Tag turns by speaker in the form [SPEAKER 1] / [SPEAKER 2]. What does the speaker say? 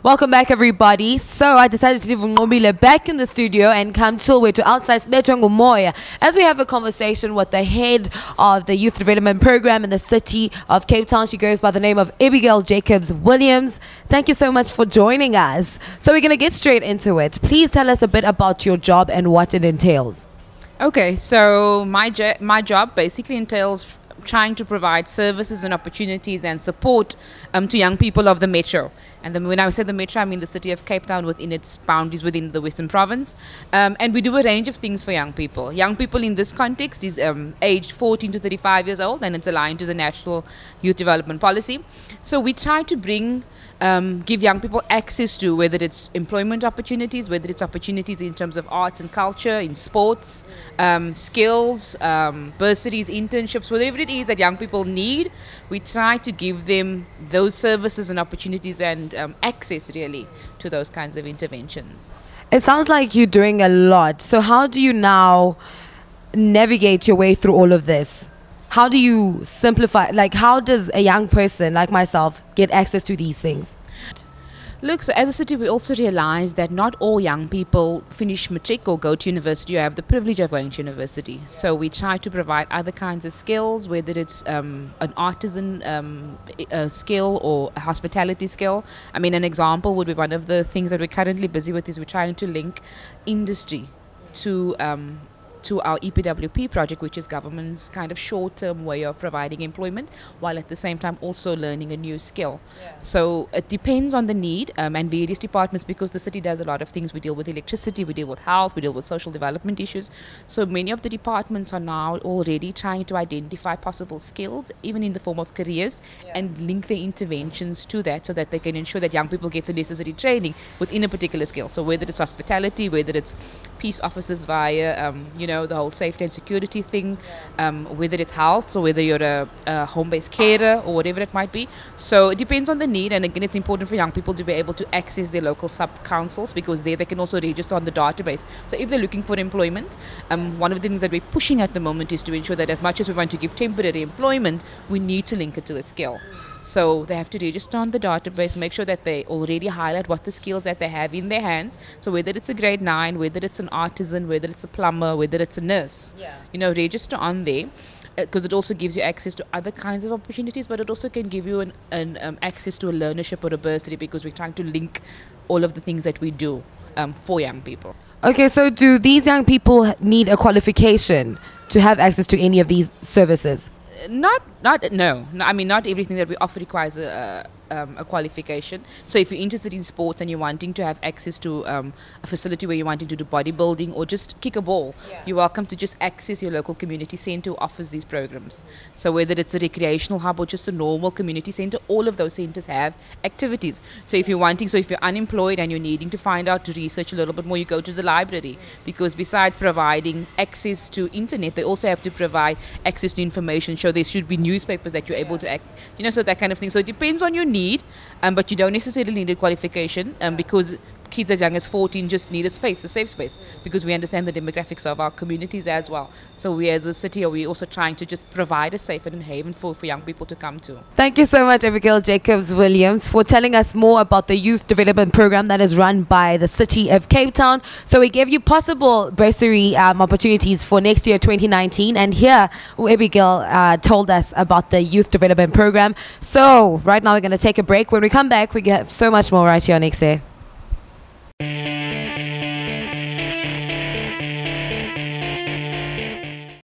[SPEAKER 1] Welcome back, everybody. So I decided to leave Ngobile back in the studio and come Tilwe to outside Sibetho Moya as we have a conversation with the head of the youth development program in the city of Cape Town. She goes by the name of Abigail Jacobs Williams. Thank you so much for joining us. So we're going to get straight into it. Please tell us a bit about your job and what it entails.
[SPEAKER 2] Okay, so my job basically entails trying to provide services and opportunities and support to young people of the metro. And then when I say the metro, I mean the city of Cape Town within its boundaries within the Western Province. And we do a range of things for young people. Young people in this context is aged 14 to 35 years old, and it's aligned to the National Youth Development Policy. So we try to give young people access to whether it's employment opportunities, whether it's opportunities in terms of arts and culture, in sports, skills, bursaries, internships, whatever it is that young people need. We try to give them those services and opportunities and access really to those kinds of interventions.
[SPEAKER 1] It sounds like you're doing a lot. So how do you now navigate your way through all of this? How do you simplify, like how does a young person like myself get access to these things?
[SPEAKER 2] Look, so as a city, we also realize that not all young people finish matric or go to university or have the privilege of going to university. So we try to provide other kinds of skills, whether it's an artisan skill or a hospitality skill. I mean, an example would be one of the things that we're currently busy with is we're trying to link industry to our EPWP project, which is government's kind of short-term way of providing employment, while at the same time also learning a new skill. Yeah. So it depends on the need and various departments, because the city does a lot of things. We deal with electricity, we deal with health, we deal with social development issues. So many of the departments are now already trying to identify possible skills, even in the form of careers, and link their interventions to that so that they can ensure that young people get the necessary training within a particular skill. So whether it's hospitality, whether it's peace officers via, the whole safety and security thing, whether it's health or whether you're a home-based carer or whatever it might be. So it depends on the need, and again, it's important for young people to be able to access their local sub-councils, because there they can also register on the database. So if they're looking for employment, one of the things that we're pushing at the moment is to ensure that as much as we want to give temporary employment, we need to link it to a skill. So they have to register on the database, make sure that they already highlight what the skills that they have in their hands. So whether it's a grade 9, whether it's an artisan, whether it's a plumber, whether it's a nurse, register on there, because it also gives you access to other kinds of opportunities, but it also can give you an access to a learnership or a bursary, because we're trying to link all of the things that we do for young people.
[SPEAKER 1] Okay, so do these young people need a qualification to have access to any of these services?
[SPEAKER 2] No. I mean, not everything that we offer requires a qualification. So if you're interested in sports and you're wanting to have access to a facility where you're wanting to do bodybuilding or just kick a ball, you're welcome to just access your local community center who offers these programs. So whether it's a recreational hub or just a normal community center, all of those centers have activities. So if you're unemployed and you're needing to find out, to research a little bit more, you go to the library, because besides providing access to internet, they also have to provide access to information. So there should be newspapers that you're able to so that kind of thing. So it depends on your need, but you don't necessarily need a qualification, because kids as young as 14 just need a safe space, because we understand the demographics of our communities as well. So we as a city are also trying to just provide a safe and haven for young people to come to.
[SPEAKER 1] Thank you so much, Abigail Jacobs Williams, for telling us more about the youth development program that is run by the city of Cape Town. So we gave you possible bursary opportunities for next year, 2019, and here Abigail told us about the youth development program. So right now we're going to take a break. When we come back, we have so much more right here on XA.